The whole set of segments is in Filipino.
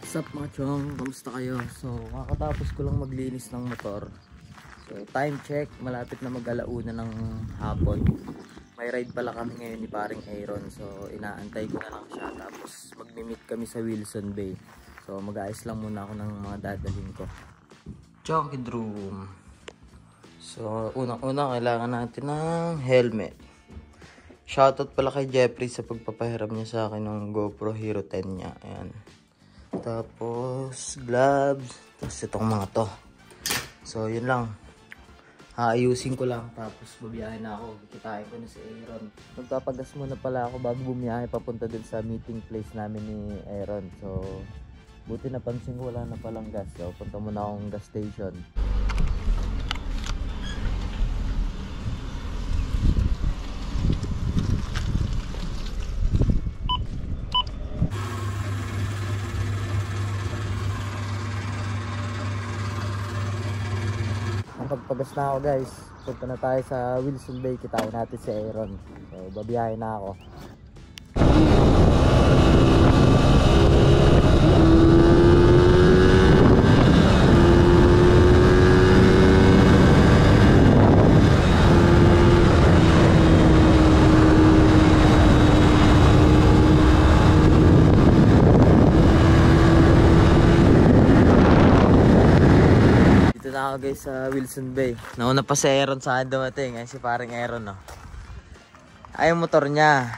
What's up mga chong? Kamusta kayo? So, kakatapos ko lang maglinis ng motor. So, time check. Malapit na mag-alauna ng hapon. May ride pala kami ngayon ni paring Aaron. So, inaantay ko na lang siya. Tapos, mag-meet kami sa Wilson Bay. So, mag-aayos lang muna ako ng mga dadalhin ko. Junkie Room. So, unang-una kailangan natin ng helmet. Shoutout pala kay Jeffrey sa pagpapahiram niya sa akin ng GoPro Hero 10 niya. Ayan. Tapos, gloves. Tapos itong mga to. So, yun lang. Aayusin ko lang. Tapos, babiyahin na ako. Kikitain ko na si Aaron. Magpapagas muna pala ako bago bumiyahe papunta dun sa meeting place namin ni Aaron. So, buti napansin ko wala na palang gas. So, punta muna akong gas station. Pagpagas na ako guys, punta na tayo sa Wilson Bay, kitain natin si Aaron. So babiyahin na ako. Guys sa Wilson Bay. Nauna pa si Aaron sa akin dumating. Ay si paring Aaron no. Ay yung motor niya.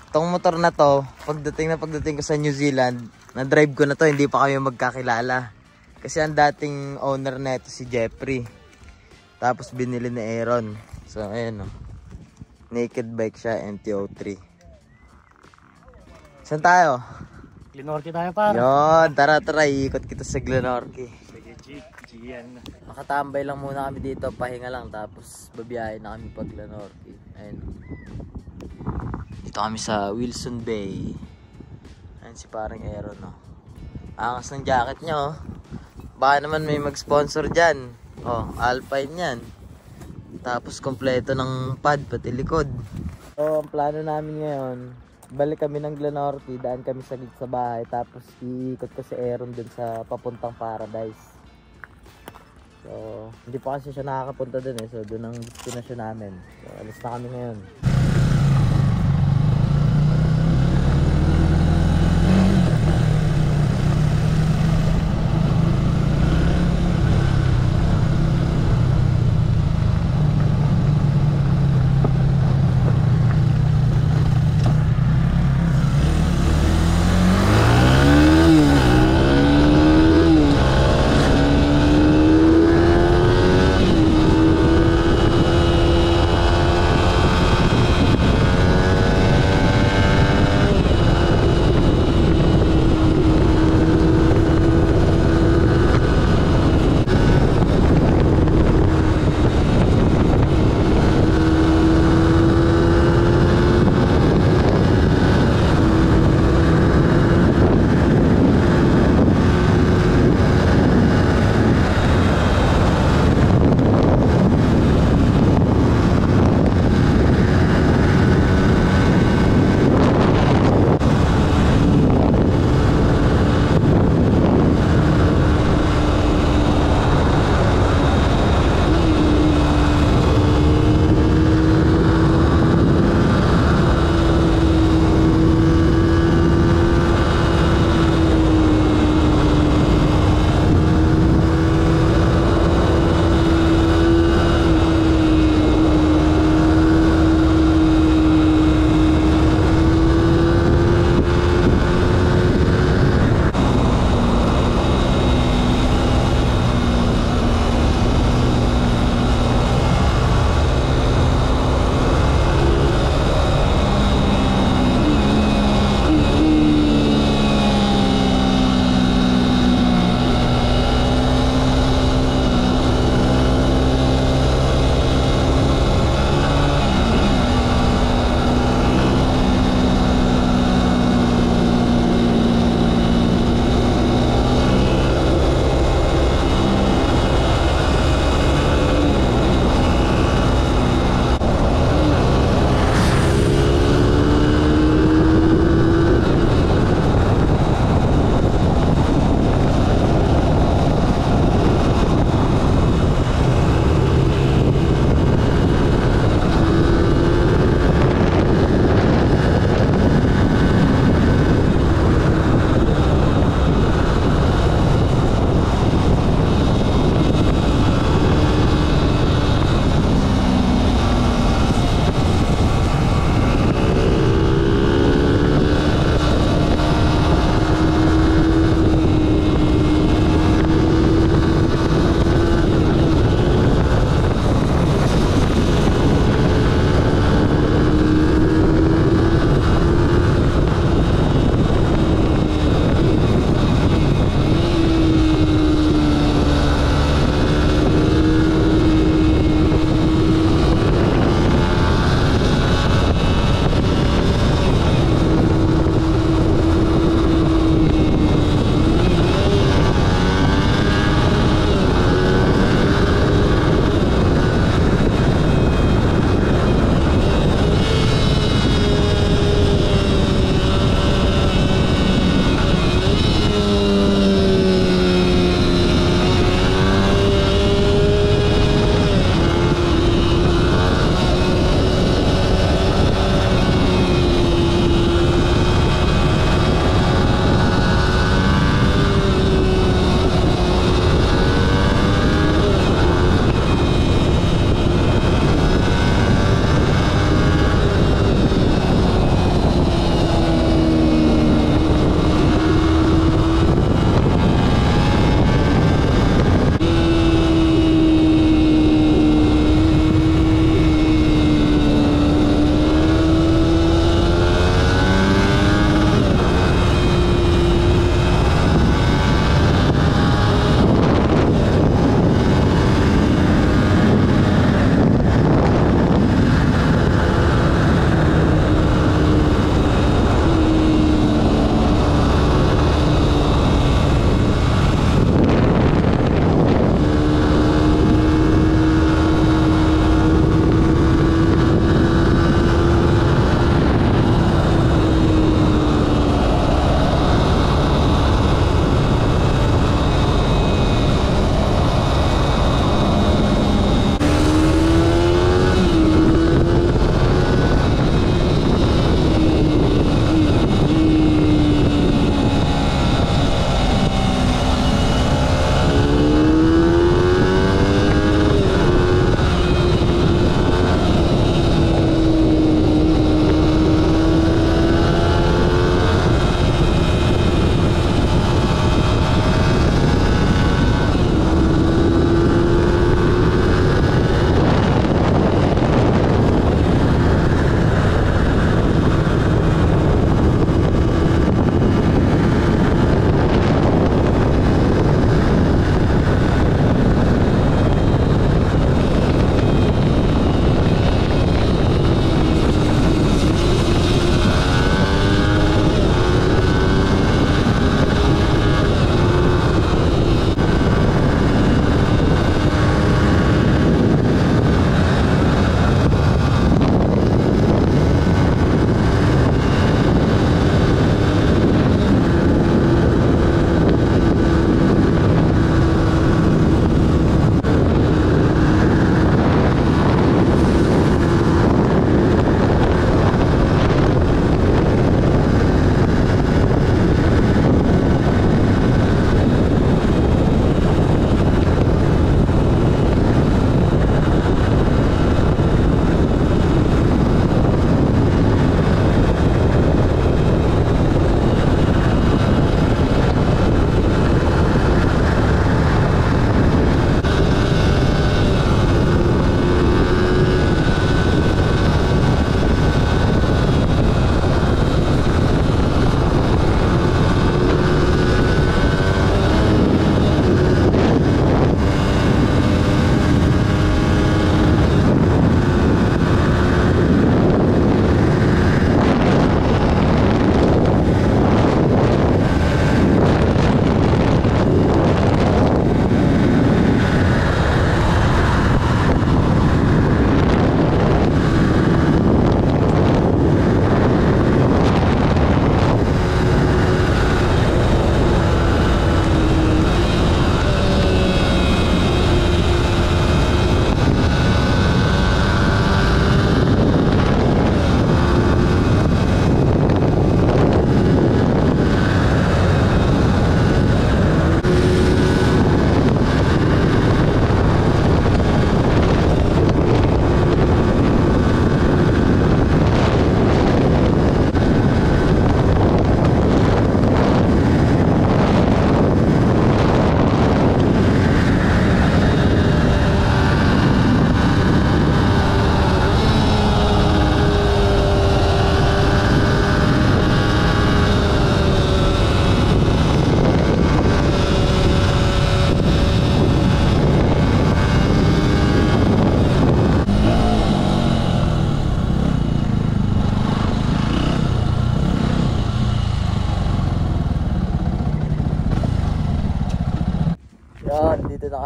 Itong motor na to, pagdating ko sa New Zealand, na-drive ko na to, hindi pa kami magkakilala. Kasi ang dating owner na ito si Jeffrey. Tapos binili ni Aaron. So ayun no. Naked bike siya, NT03. Saan tayo? Glenorchy tayo para. Yon, tara ikot kita sa Glenorchy. Yan. Makatambay lang muna kami dito, pahinga lang, tapos babiyahin na kami pag Glenorchy. Ayun. Dito kami sa Wilson Bay. Ayun si parang Aaron no. Angas ng jacket niya oh. Baka naman may mag-sponsor dyan. Oh, Alpine yan. Tapos kompleto ng pad pati likod. So ang plano namin ngayon, balik kami ng Glenorchy, daan kami saglit sa bahay, tapos iikot ko si Aaron dun sa papuntang Paradise. So, hindi pa kasi siya nakakapunta dun eh. So, dun ang destination namin. So, alis na kami ngayon.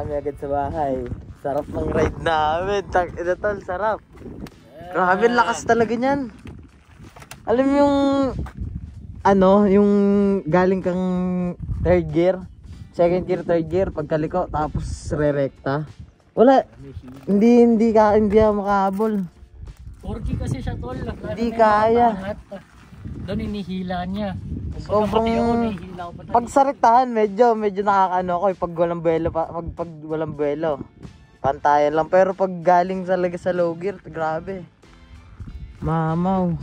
kami agad sa bahay. Sarap ng ride namin. Ito tol, sarap. Grabe, lakas talaga niyan. Alam mo yung yung galing kang third gear, second gear, third gear, pagkaliko, tapos re-recta. Wala, hindi ka makahabol. 4K kasi siya tol. Hindi kaya. Doon inihila niya. Sobrang pag sa rektahan medyo nakakaano ako pag walang buwelo pag walang buwelo. Pantayan lang, pero pag galing talaga sa low gear, grabe. Mamaw.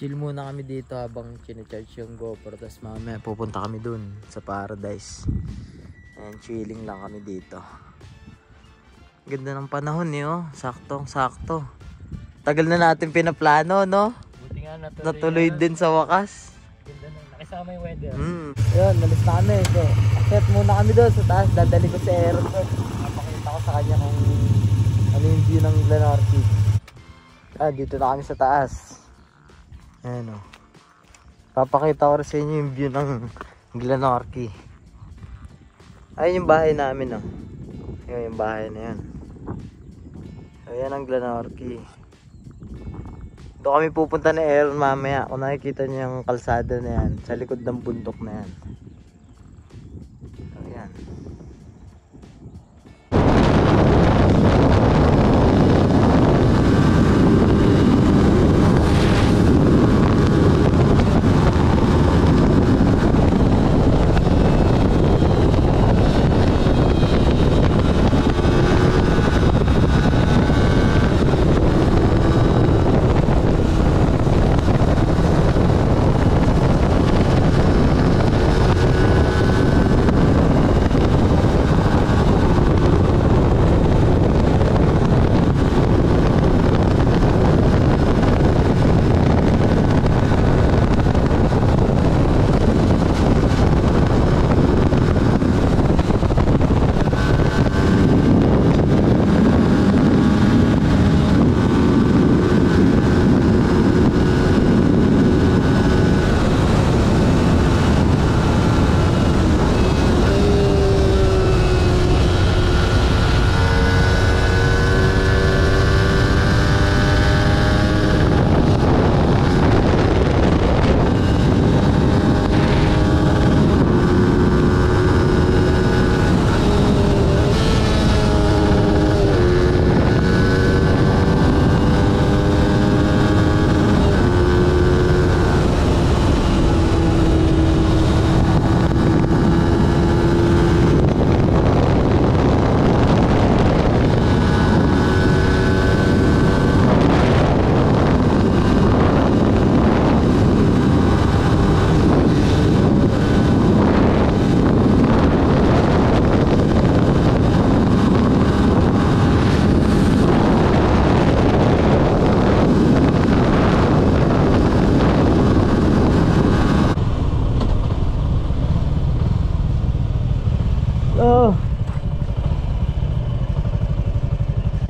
Chill muna kami dito habang chine-charge yung GoPro, tapos mamaya pupunta kami dun sa Paradise. And chilling lang kami dito. Ganda ng panahon oh. Saktong-sakto. Tagal na natin pinaplano, no? Buti nga natuloy din sa wakas. Ganda na, nakisama yung weather. Yun, nalis na kami. So, akit muna kami doon sa taas. Dadali ko si Aaron doon. Napakita ko sa kanya kung ano yung view ng Glenorchy. Dito na kami sa taas. Ayan o. Papakita ko rin sa inyo yung view ng Glenorchy. Ayun yung bahay namin o. Ayun yung bahay na yan. Ayan ang Glenorchy. Doon kami pupunta na Aaron mamaya. Kung nakikita niyo yung kalsada na yan, sa likod ng bundok na yan. Ayan.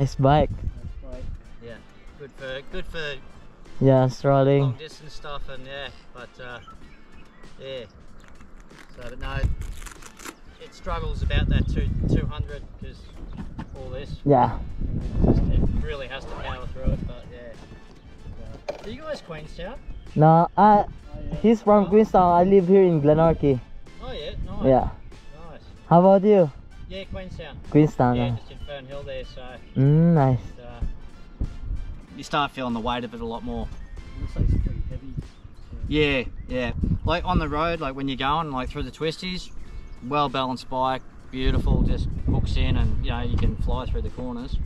Nice bike. Yeah, good for Yeah, strolling. long distance stuff and yeah. So but no, it struggles about that 200 because all this. Yeah. It really has to power through it, but yeah. Are you guys Queenstown? No, he's from Queenstown. I live here in Glenorchy. Oh yeah, nice. Yeah. Nice. How about you? Yeah, Queenstown. Queenstown. Yeah, just in Fernhill there, so. Nice. You start feeling the weight of it a lot more. Looks like it's pretty heavy. Yeah. Like on the road, like when you're going like through the twisties, well balanced bike, beautiful, just hooks in and you can fly through the corners.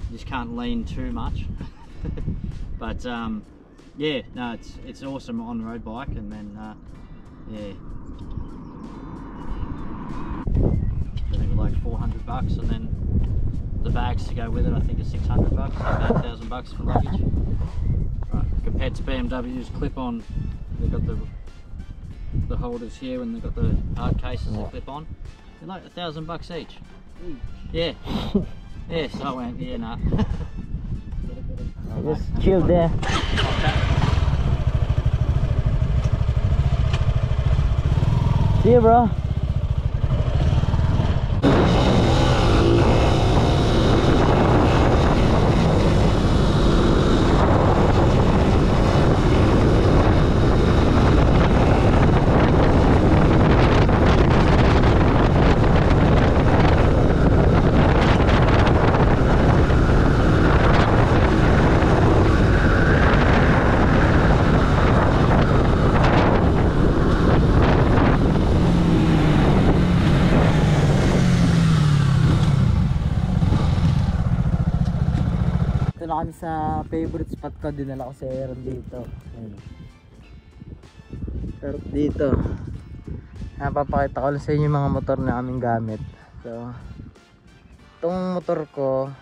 You just can't lean too much. But yeah, no, it's awesome on road bike, and then yeah. I think like $400, and then the bags to go with it I think is $600, so about $1,000 for luggage. Right, compared to BMW's clip-on, they've got the holders here and they've got the hard cases that clip on. They're like $1,000 each. Yeah. Yeah, so I went, yeah, nah. Just chill there. See you, bro. na kami sa favorite spot ko. Dinala ko si Aaron dito. Ayun. Pero dito, napapakita ko lang sa inyo yung mga motor na aming gamit. So, itong motor ko,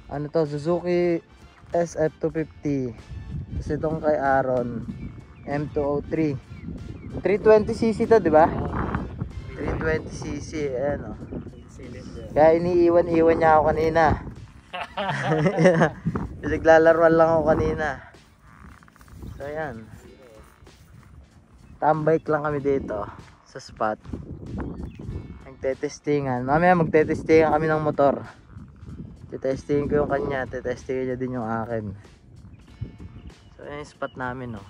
ano to, Suzuki SF250. Tapos itong kay Aaron, M203. 320cc to, di ba? 320cc, ayan o. Kaya iniiwan-iwan niya ako kanina. Naglalaruan lang ako kanina. So ayan, tambike lang kami dito sa spot. Nagtetestingan. Mamaya magtetestingan kami ng motor. Tetestingin ko yung kanya, tetestingin niya din yung akin. So ayan yung spot namin, no.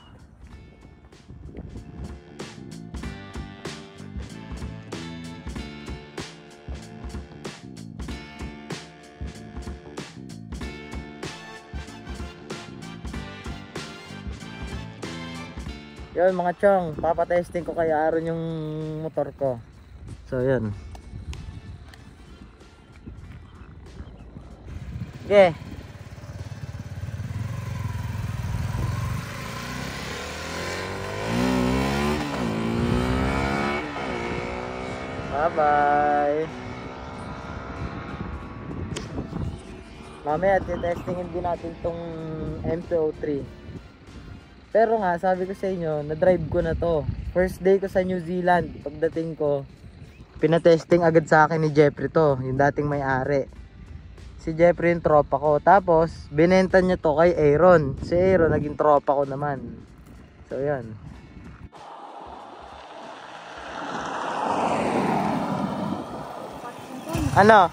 Yun mga chong, papatesting ko kay Aaron yung motor ko. So yun. Okay. Bye bye. Mamaya testingin din natin tong M203. Pero nga, sabi ko sa inyo, na-drive ko na to. First day ko sa New Zealand. Pagdating ko, pinatesting agad sa akin ni Jeffrey to, yung dating may-ari. Si Jeffrey yung tropa ko. Tapos, binenta niya to kay Aaron. Si Aaron, naging tropa ko naman. So, yan. Ano?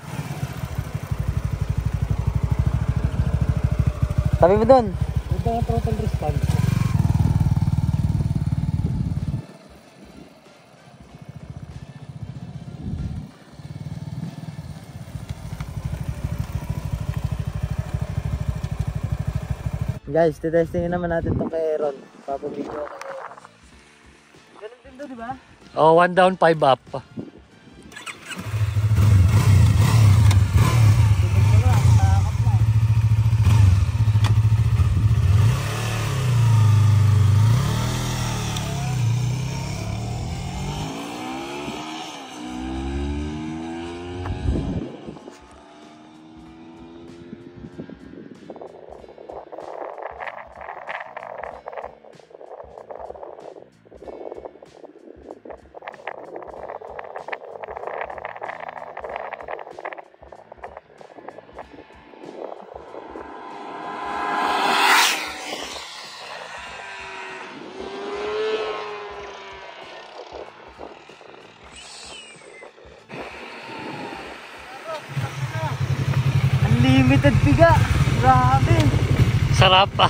Sabi mo dun? Ito ang throttle response. Guys, titestingin naman natin itong kay Aaron. Papabigyo ko kay Aaron. Ganun din doon, di ba? Oh, 1 down, 5 up. Unlimited piga. Grabe. Sarap pa.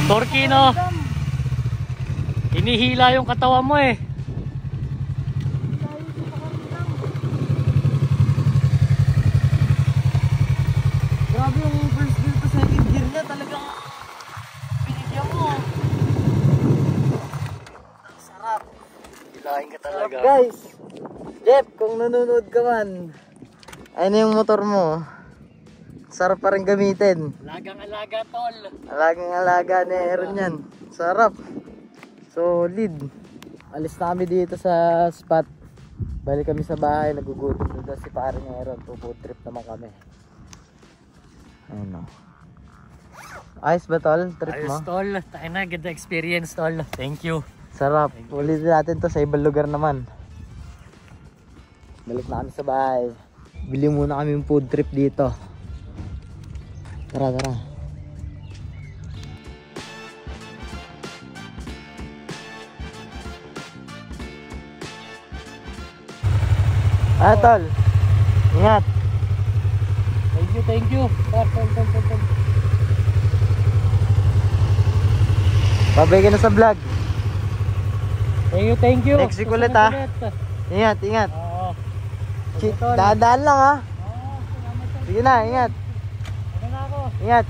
Torque, no? Hinihila yung katawan mo eh. Grabe yung first gear to second gear niya. Talagang pinigyan mo. Sarap. Hilahin ka talaga. Sarap, guys. Jeff, kung nanonood ka man, ano yung motor mo? Sarap pa rin gamitin. Alagang-alaga, tol. Alagang-alaga ni Aaron yan. Sarap. Solid. Alis na kami dito sa spot. Balik kami sa bahay. Nagugutom dito si paring Aaron. Food trip naman kami. Ayun o. Ayos ba tol? Trip mo? Ayos, tol. Tayo na, ganda experience, tol. Thank you. Sarap. Ulitin natin to sa ibang lugar naman. Balik na kami sa bahay. Bili muna kami yung food trip dito. Tara, tara. Ah, tol. Ingat. Thank you. Tol. Babay ka na sa vlog. Thank you. Next week ulit, ha. Ingat, ingat. Oo. Dadaan lang, ha. Oo, salamat, tol. Sige na, ingat. Ano na ako? Ingat.